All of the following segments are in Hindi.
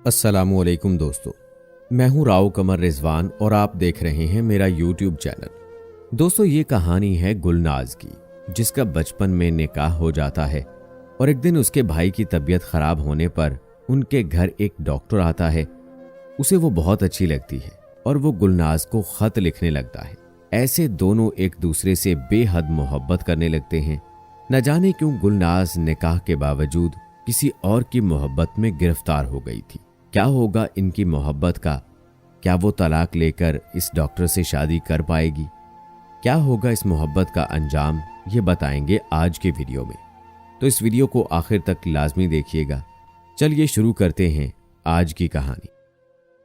अस्सलामुअलैकुम दोस्तों, मैं हूं राव कमर रिजवान और आप देख रहे हैं मेरा यूट्यूब चैनल। दोस्तों, ये कहानी है गुलनाज की, जिसका बचपन में निकाह हो जाता है और एक दिन उसके भाई की तबीयत खराब होने पर उनके घर एक डॉक्टर आता है। उसे वो बहुत अच्छी लगती है और वो गुलनाज को खत लिखने लगता है। ऐसे दोनों एक दूसरे से बेहद मोहब्बत करने लगते हैं। न जाने क्यों गुलनाज निकाह के बावजूद किसी और की मोहब्बत में गिरफ्तार हो गई थी। क्या होगा इनकी मोहब्बत का? क्या वो तलाक लेकर इस डॉक्टर से शादी कर पाएगी? क्या होगा इस मोहब्बत का अंजाम? ये बताएंगे आज के वीडियो में, तो इस वीडियो को आखिर तक लाजमी देखिएगा। चलिए शुरू करते हैं आज की कहानी।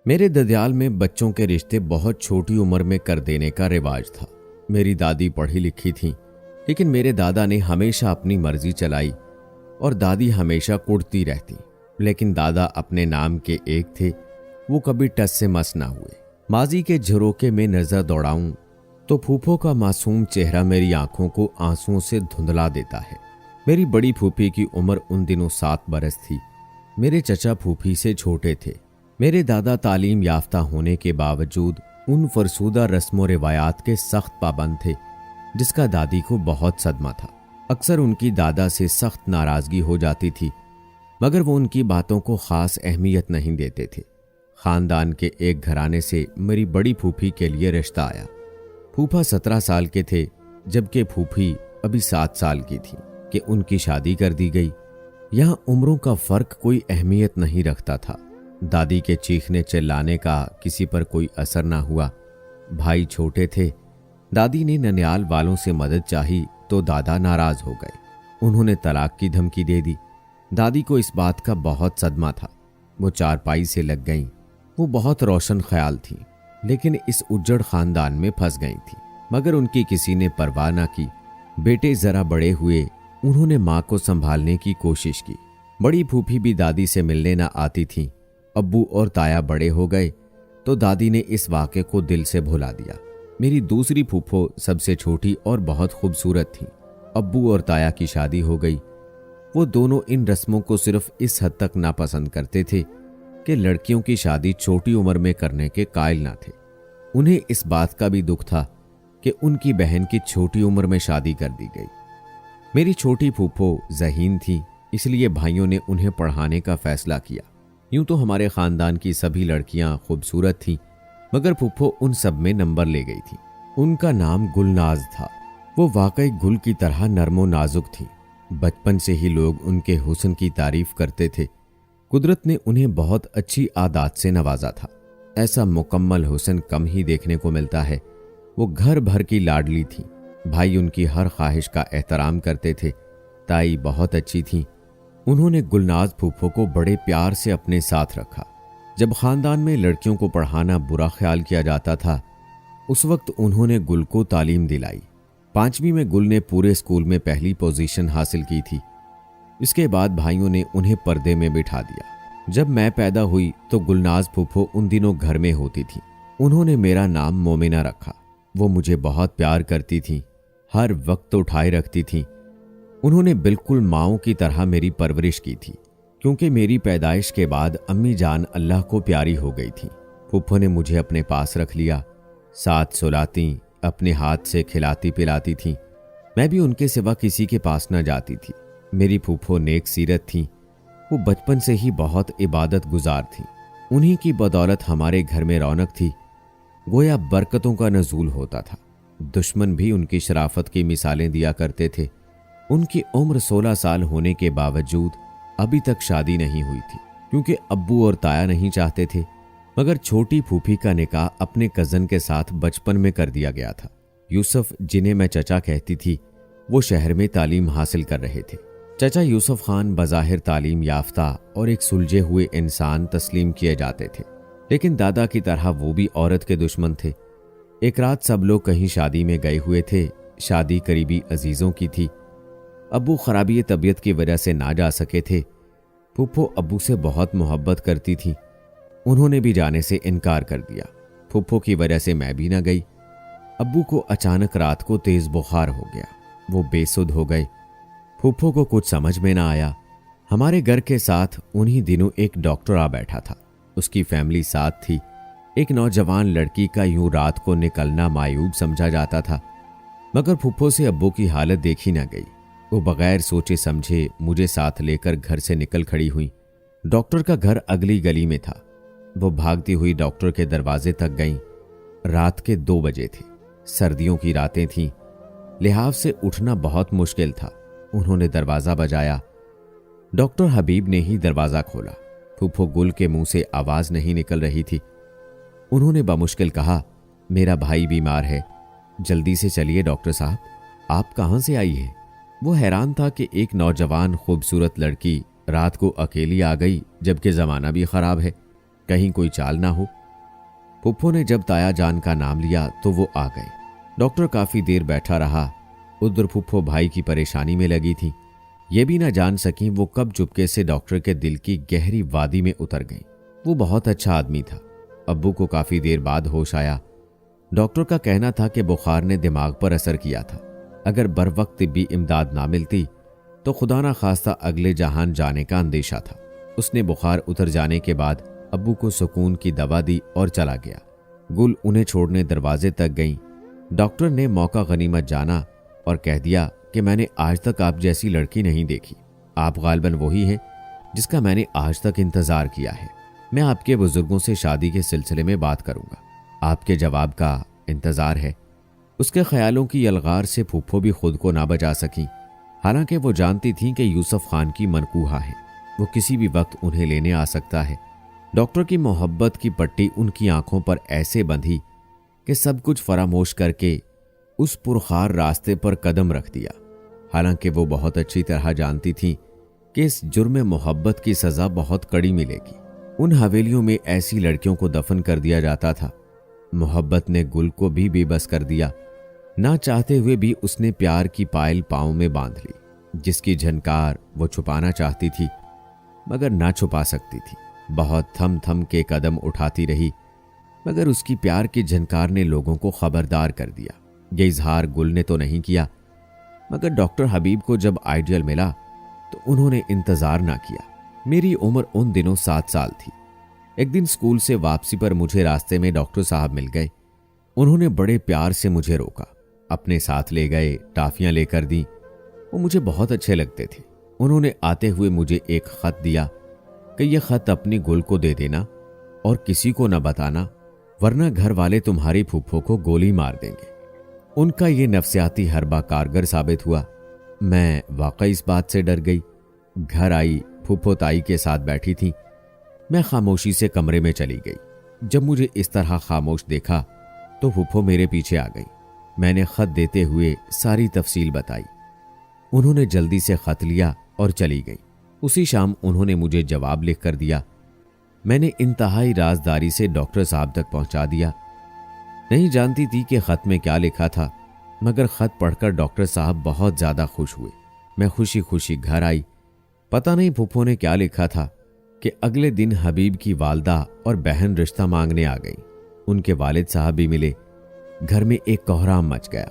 मेरे ददियाल में बच्चों के रिश्ते बहुत छोटी उम्र में कर देने का रिवाज था। मेरी दादी पढ़ी लिखी थी, लेकिन मेरे दादा ने हमेशा अपनी मर्जी चलाई और दादी हमेशा कुड़ती रहती। लेकिन दादा अपने नाम के एक थे, वो कभी टस से मस ना हुए। माजी के झरोके में नजर दौड़ाऊं तो फूफो का मासूम चेहरा मेरी आंखों को आंसुओं से धुंधला देता है। मेरी बड़ी फूफी की उम्र उन दिनों 7 बरस थी। मेरे चचा फूफी से छोटे थे। मेरे दादा तालीम याफ्ता होने के बावजूद उन फरसूदा रस्मों रिवायात के सख्त पाबंद थे, जिसका दादी को बहुत सदमा था। अक्सर उनकी दादा से सख्त नाराजगी हो जाती थी, मगर वो उनकी बातों को खास अहमियत नहीं देते थे। खानदान के एक घराने से मेरी बड़ी फूफी के लिए रिश्ता आया। फूफा 17 साल के थे, जबकि फूफी अभी 7 साल की थी कि उनकी शादी कर दी गई। यहाँ उम्रों का फर्क कोई अहमियत नहीं रखता था। दादी के चीखने चिल्लाने का किसी पर कोई असर ना हुआ। भाई छोटे थे। दादी ने ननियाल वालों से मदद चाही तो दादा नाराज हो गए। उन्होंने तलाक की धमकी दे दी। दादी को इस बात का बहुत सदमा था। वो चारपाई से लग गईं। वो बहुत रोशन ख्याल थी, लेकिन इस उज्जड़ खानदान में फंस गई थी। मगर उनकी किसी ने परवाह ना की। बेटे जरा बड़े हुए, उन्होंने माँ को संभालने की कोशिश की। बड़ी फूफी भी दादी से मिलने ना आती थी। अब्बू और ताया बड़े हो गए तो दादी ने इस वाक़े को दिल से भुला दिया। मेरी दूसरी फूफो सबसे छोटी और बहुत खूबसूरत थी। अब्बू और ताया की शादी हो गई। वो दोनों इन रस्मों को सिर्फ इस हद तक नापसंद करते थे कि लड़कियों की शादी छोटी उम्र में करने के कायल ना थे। उन्हें इस बात का भी दुख था कि उनकी बहन की छोटी उम्र में शादी कर दी गई। मेरी छोटी फूफो ज़हीन थी, इसलिए भाइयों ने उन्हें पढ़ाने का फैसला किया। यूं तो हमारे खानदान की सभी लड़कियां खूबसूरत थीं, मगर फूफो उन सब में नंबर ले गई थी। उनका नाम गुलनाज था। वो वाकई गुल की तरह नरमो नाजुक थी। बचपन से ही लोग उनके हुस्न की तारीफ करते थे। कुदरत ने उन्हें बहुत अच्छी आदत से नवाजा था। ऐसा मुकम्मल हुस्न कम ही देखने को मिलता है। वो घर भर की लाडली थी। भाई उनकी हर ख्वाहिश का एहतराम करते थे। ताई बहुत अच्छी थी। उन्होंने गुलनाज फूफो को बड़े प्यार से अपने साथ रखा। जब खानदान में लड़कियों को पढ़ाना बुरा ख्याल किया जाता था, उस वक्त उन्होंने गुल को तालीम दिलाई। 5वीं में गुल ने पूरे स्कूल में पहली पोजीशन हासिल की थी। इसके बाद भाइयों ने उन्हें पर्दे में बिठा दिया। जब मैं पैदा हुई तो गुलनाज फूफो उन दिनों घर में होती थी। उन्होंने मेरा नाम मोमिना रखा। वो मुझे बहुत प्यार करती थी, हर वक्त उठाए रखती थी। उन्होंने बिल्कुल माओं की तरह मेरी परवरिश की थी, क्योंकि मेरी पैदाइश के बाद अम्मी जान अल्लाह को प्यारी हो गई थी। फूफो ने मुझे अपने पास रख लिया, साथ सुलाती, अपने हाथ से खिलाती पिलाती थी। मैं भी उनके सिवा किसी के पास न जाती थी। मेरी फूफो नेक सीरत थी। वो बचपन से ही बहुत इबादत गुजार थी। उन्हीं की बदौलत हमारे घर में रौनक थी। गोया बरकतों का नज़ूल होता था। दुश्मन भी उनकी शराफत की मिसालें दिया करते थे। उनकी उम्र 16 साल होने के बावजूद अभी तक शादी नहीं हुई थी, क्योंकि अब्बू और ताया नहीं चाहते थे। मगर छोटी फूफी का निकाह अपने कज़न के साथ बचपन में कर दिया गया था। यूसुफ, जिन्हें मैं चचा कहती थी, वो शहर में तालीम हासिल कर रहे थे। चचा यूसुफ खान बज़ाहिर तालीम याफ्ता और एक सुलझे हुए इंसान तस्लीम किए जाते थे, लेकिन दादा की तरह वो भी औरत के दुश्मन थे। एक रात सब लोग कहीं शादी में गए हुए थे। शादी करीबी अजीज़ों की थी। अब्बू खराबी तबीयत की वजह से ना जा सके थे। फूफो अब्बू से बहुत मोहब्बत करती थी। उन्होंने भी जाने से इनकार कर दिया। फूफो की वजह से मैं भी ना गई। अब्बू को अचानक रात को तेज बुखार हो गया। वो बेसुध हो गए। फूफो को कुछ समझ में ना आया। हमारे घर के साथ उन्हीं दिनों एक डॉक्टर आ बैठा था। उसकी फैमिली साथ थी। एक नौजवान लड़की का यूं रात को निकलना मायूब समझा जाता था, मगर फुफ्फो से अब्बू की हालत देखी न गई। वो बगैर सोचे समझे मुझे साथ लेकर घर से निकल खड़ी हुई। डॉक्टर का घर अगली गली में था। वो भागती हुई डॉक्टर के दरवाजे तक गईं। रात के 2 बजे थे। सर्दियों की रातें थीं। लिहाज से उठना बहुत मुश्किल था। उन्होंने दरवाजा बजाया। डॉक्टर हबीब ने ही दरवाजा खोला। फुफ्फो गुल के मुंह से आवाज नहीं निकल रही थी। उन्होंने बमुश्किल कहा, मेरा भाई बीमार है, जल्दी से चलिए डॉक्टर साहब। आप कहां से आई है? वो हैरान था कि एक नौजवान खूबसूरत लड़की रात को अकेली आ गई, जबकि जमाना भी खराब है, कहीं कोई चाल ना हो। फुफ्फो ने जब ताया जान का नाम लिया तो वो आ गए। डॉक्टर काफी देर बैठा रहा। उधर फुफ्फो भाई की परेशानी में लगी थी। ये भी ना जान सकी वो कब चुपके से डॉक्टर के दिल की गहरी वादी में उतर गई। वो बहुत अच्छा आदमी था। अब्बू को काफी देर बाद होश आया। डॉक्टर का कहना था कि बुखार ने दिमाग पर असर किया था। अगर बर वक्त तिब्बी इमदाद ना मिलती तो खुदा ना खास्ता अगले जहान जाने का अंदेशा था। उसने बुखार उतर जाने के बाद अब्बू को सुकून की दवा दी और चला गया। गुल उन्हें छोड़ने दरवाजे तक गई। डॉक्टर ने मौका गनीमत जाना और कह दिया कि मैंने आज तक आप जैसी लड़की नहीं देखी। आप गालिबन वही हैं जिसका मैंने आज तक इंतजार किया है। मैं आपके बुजुर्गों से शादी के सिलसिले में बात करूंगा। आपके जवाब का इंतजार है। उसके ख्यालों की यलगार से फुफ्फो भी खुद को ना बचा सकी। हालांकि वो जानती थीं कि यूसुफ खान की मनकूहा है, वो किसी भी वक्त उन्हें लेने आ सकता है। डॉक्टर की मोहब्बत की पट्टी उनकी आंखों पर ऐसे बंधी कि सब कुछ फरामोश करके उस पुरखार रास्ते पर कदम रख दिया। हालांकि वो बहुत अच्छी तरह जानती थीं कि इस जुर्म मोहब्बत की सजा बहुत कड़ी मिलेगी। उन हवेलियों में ऐसी लड़कियों को दफन कर दिया जाता था। मोहब्बत ने गुल को भी बेबस कर दिया। ना चाहते हुए भी उसने प्यार की पायल पांव में बांध ली, जिसकी झनकार वो छुपाना चाहती थी मगर ना छुपा सकती थी। बहुत थम थम के कदम उठाती रही, मगर उसकी प्यार की झनकार ने लोगों को खबरदार कर दिया। ये इजहार गुल ने तो नहीं किया, मगर डॉक्टर हबीब को जब आइडियल मिला तो उन्होंने इंतजार ना किया। मेरी उम्र उन दिनों 7 साल थी। एक दिन स्कूल से वापसी पर मुझे रास्ते में डॉक्टर साहब मिल गए। उन्होंने बड़े प्यार से मुझे रोका, अपने साथ ले गए, टाफियां लेकर दी। वो मुझे बहुत अच्छे लगते थे। उन्होंने आते हुए मुझे एक खत दिया कि यह खत अपनी गुल को दे देना और किसी को न बताना, वरना घर वाले तुम्हारी फुफ्फो को गोली मार देंगे। उनका ये नफ्सियाती हरबा कारगर साबित हुआ। मैं वाकई इस बात से डर गई। घर आई, फुफ्फो ताई के साथ बैठी थी। मैं खामोशी से कमरे में चली गई। जब मुझे इस तरह खामोश देखा तो फुफ्फो मेरे पीछे आ गई। मैंने खत देते हुए सारी तफसील बताई। उन्होंने जल्दी से खत लिया और चली गई। उसी शाम उन्होंने मुझे जवाब लिख कर दिया। मैंने इंतहाई राजदारी से डॉक्टर साहब तक पहुंचा दिया। नहीं जानती थी कि खत में क्या लिखा था, मगर खत पढ़कर डॉक्टर साहब बहुत ज्यादा खुश हुए। मैं खुशी खुशी घर आई। पता नहीं फुफ्फो ने क्या लिखा था कि अगले दिन हबीब की वालदा और बहन रिश्ता मांगने आ गई। उनके वालिद साहब भी मिले। घर में एक कोहराम मच गया।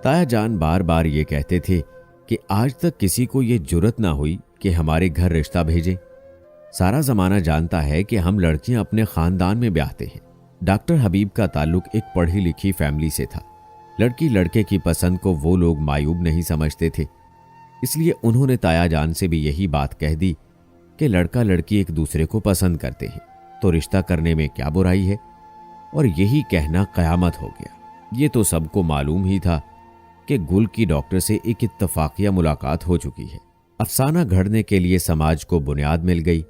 ताया जान बार बार ये कहते थे कि आज तक किसी को ये जुर्रत ना हुई कि हमारे घर रिश्ता भेजे। सारा जमाना जानता है कि हम लड़कियां अपने खानदान में ब्याहते हैं। डॉक्टर हबीब का ताल्लुक एक पढ़ी लिखी फैमिली से था। लड़की लड़के की पसंद को वो लोग मायूब नहीं समझते थे, इसलिए उन्होंने ताया जान से भी यही बात कह दी कि लड़का लड़की एक दूसरे को पसंद करते हैं तो रिश्ता करने में क्या बुराई है। और यही कहना कयामत हो गया। ये तो सबको मालूम ही था कि गुल की डॉक्टर से एक इत्तफाकिया मुलाकात हो चुकी है। अफसाना घड़ने के लिए समाज को बुनियाद मिल गई,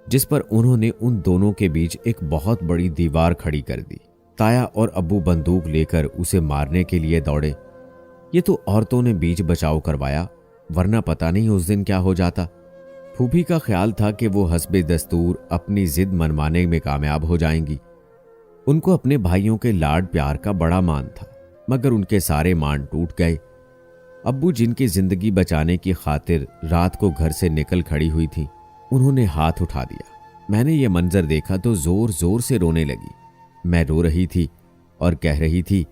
जिस पर उन्होंने उन दोनों के बीच एक बहुत बड़ी दीवार खड़ी कर दी। ताया और अब्बू बंदूक लेकर उसे मारने के लिए दौड़े। ये तो औरतों ने बीच बचाव करवाया, वरना पता नहीं उस दिन क्या हो जाता। फूफी का ख्याल था कि वो हस्बे दस्तूर अपनी जिद मनवाने में कामयाब हो जाएंगी। उनको अपने भाइयों के लाड प्यार का बड़ा मान था, मगर उनके सारे मान टूट गए। अब्बू जिनकी जिंदगी बचाने की खातिर रात को घर से निकल खड़ी हुई थी, उन्होंने हाथ उठा दिया। मैंने ये मंजर देखा तो जोर जोर से रोने लगी। मैं रो रही थी और कह रही थी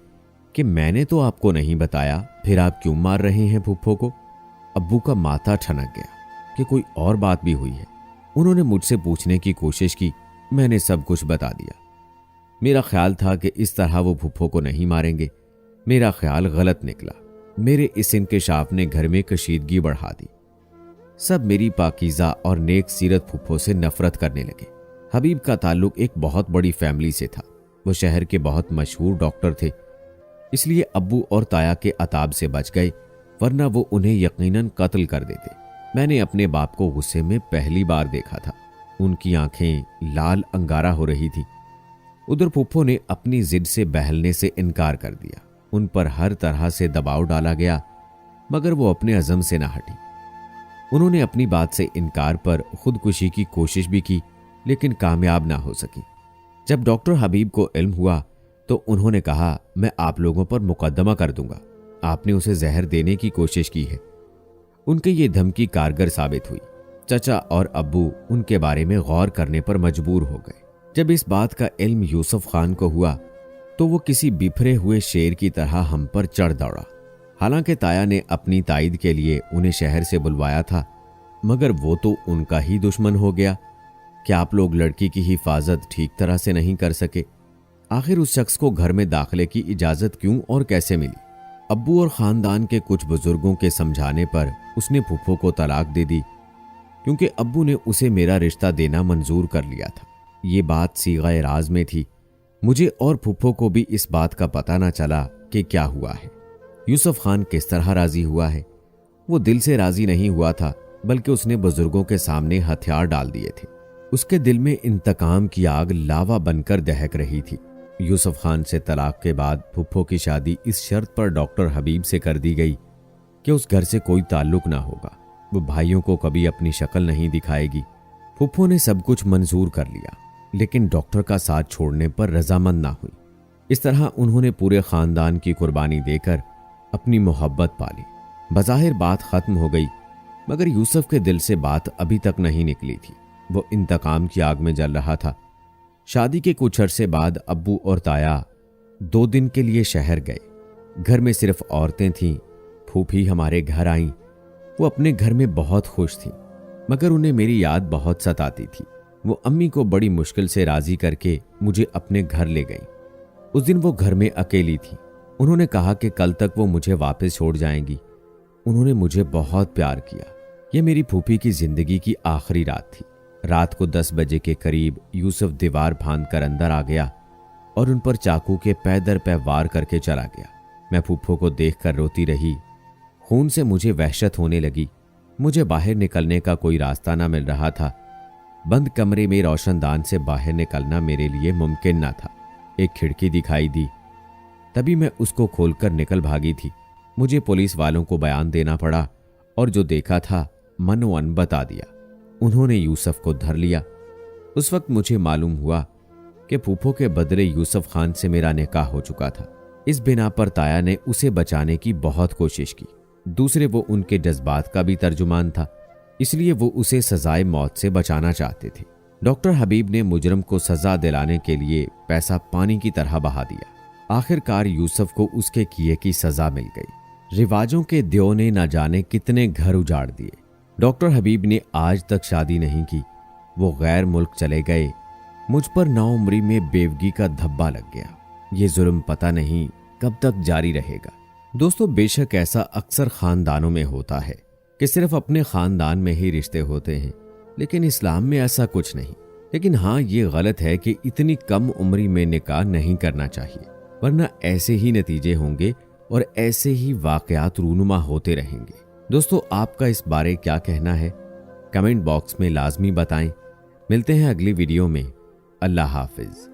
कि मैंने तो आपको नहीं बताया, फिर आप क्यों मार रहे हैं फुफ्फो को। अब्बू का माथा ठनक गया कि कोई और बात भी हुई है। उन्होंने मुझसे पूछने की कोशिश की मैंने सब कुछ बता दिया। मेरा ख्याल था कि इस तरह वो फुफ्फो को नहीं मारेंगे। मेरा ख्याल गलत निकला। मेरे इस इंकशाफ ने घर में कशीदगी बढ़ा दी। सब मेरी पाकीज़ा और नेक सीरत फुफ्फो से नफरत करने लगे। हबीब का ताल्लुक एक बहुत बड़ी फैमिली से था। वो शहर के बहुत मशहूर डॉक्टर थे, इसलिए अब्बू और ताया के अताब से बच गए, वरना वो उन्हें यकीनन कत्ल कर देते। मैंने अपने बाप को गुस्से में पहली बार देखा था। उनकी आंखें लाल अंगारा हो रही थी। उधर फुफ्फो ने अपनी जिद से बहलने से इनकार कर दिया। उन पर हर तरह से दबाव डाला गया, मगर वो अपने अज़म से न हटी। उन्होंने अपनी बात से इनकार पर खुदकुशी की कोशिश भी की, लेकिन कामयाब ना हो सकी। जब डॉक्टर हबीब को इल्म हुआ तो उन्होंने कहा, मैं आप लोगों पर मुकदमा कर दूंगा, आपने उसे जहर देने की कोशिश की है। उनकी ये धमकी कारगर साबित हुई। चचा और अब्बू उनके बारे में गौर करने पर मजबूर हो गए। जब इस बात का इल्म यूसुफ खान को हुआ तो वो किसी बिफरे हुए शेर की तरह हम पर चढ़ दौड़ा। हालांकि ताया ने अपनी ताईद के लिए उन्हें शहर से बुलवाया था, मगर वो तो उनका ही दुश्मन हो गया। क्या आप लोग लड़की की हिफाजत ठीक तरह से नहीं कर सके? आखिर उस शख्स को घर में दाखिले की इजाजत क्यों और कैसे मिली? अब्बू और खानदान के कुछ बुजुर्गों के समझाने पर उसने फुफ्फो को तलाक दे दी, क्योंकि अब्बू ने उसे मेरा रिश्ता देना मंजूर कर लिया था। ये बात सीग़ाए राज में थी। मुझे और फुफ्फो को भी इस बात का पता न चला कि क्या हुआ है। यूसुफ खान किस तरह राजी हुआ है। वो दिल से राजी नहीं हुआ था, बल्कि उसने बुजुर्गों के सामने हथियार डाल दिए थे। उसके दिल में इंतकाम की आग लावा बनकर दहक रही थी। यूसुफ खान से तलाक के बाद फुफ्फो की शादी इस शर्त पर डॉक्टर हबीब से कर दी गई कि उस घर से कोई ताल्लुक ना होगा, वो भाइयों को कभी अपनी शक्ल नहीं दिखाएगी। फुफ्फो ने सब कुछ मंजूर कर लिया, लेकिन डॉक्टर का साथ छोड़ने पर रजामंद ना हुई। इस तरह उन्होंने पूरे खानदान की कुर्बानी देकर अपनी मोहब्बत पाली। बज़ाहिर बात खत्म हो गई, मगर यूसुफ के दिल से बात अभी तक नहीं निकली थी। वो इंतकाम की आग में जल रहा था। शादी के कुछ अरसे बाद अब्बू और ताया 2 दिन के लिए शहर गए। घर में सिर्फ औरतें थीं। फूफी हमारे घर आईं। वो अपने घर में बहुत खुश थीं, मगर उन्हें मेरी याद बहुत सताती थी। वो अम्मी को बड़ी मुश्किल से राजी करके मुझे अपने घर ले गई। उस दिन वो घर में अकेली थी। उन्होंने कहा कि कल तक वो मुझे वापस छोड़ जाएंगी। उन्होंने मुझे बहुत प्यार किया। ये मेरी फूफी की जिंदगी की आखिरी रात थी। रात को 10 बजे के करीब यूसुफ दीवार फांदकर अंदर आ गया और उन पर चाकू के पै दर पै वार करके चला गया। मैं फूफो को देखकर रोती रही। खून से मुझे वहशत होने लगी। मुझे बाहर निकलने का कोई रास्ता ना मिल रहा था। बंद कमरे में रोशनदान से बाहर निकलना मेरे लिए मुमकिन ना था। एक खिड़की दिखाई दी, तभी मैं उसको खोलकर निकल भागी थी। मुझे पुलिस वालों को बयान देना पड़ा और जो देखा था मनोअन बता दिया। उन्होंने यूसुफ को धर लिया। उस वक्त मुझे मालूम हुआ कि फूफो के बदले यूसुफ खान से मेरा निकाह हो चुका था। इस बिना पर ताया ने उसे बचाने की बहुत कोशिश की। दूसरे, वो उनके जज्बात का भी तर्जुमान था, इसलिए वो उसे सजाए मौत से बचाना चाहते थे। डॉक्टर हबीब ने मुजरम को सजा दिलाने के लिए पैसा पानी की तरह बहा दिया। आखिरकार यूसुफ को उसके किए की सजा मिल गई। रिवाजों के द्यो ने न जाने कितने घर उजाड़ दिए। डॉक्टर हबीब ने आज तक शादी नहीं की। वो गैर मुल्क चले गए। मुझ पर नाउम्री में बेवगी का धब्बा लग गया। ये जुल्म पता नहीं कब तक जारी रहेगा। दोस्तों, बेशक ऐसा अक्सर खानदानों में होता है कि सिर्फ अपने खानदान में ही रिश्ते होते हैं, लेकिन इस्लाम में ऐसा कुछ नहीं। लेकिन हाँ, ये गलत है कि इतनी कम उम्री में निकाह नहीं करना चाहिए, वरना ऐसे ही नतीजे होंगे और ऐसे ही वाकयात रूनुमा होते रहेंगे। दोस्तों, आपका इस बारे क्या कहना है? कमेंट बॉक्स में लाजमी बताएं। मिलते हैं अगली वीडियो में। अल्लाह हाफिज।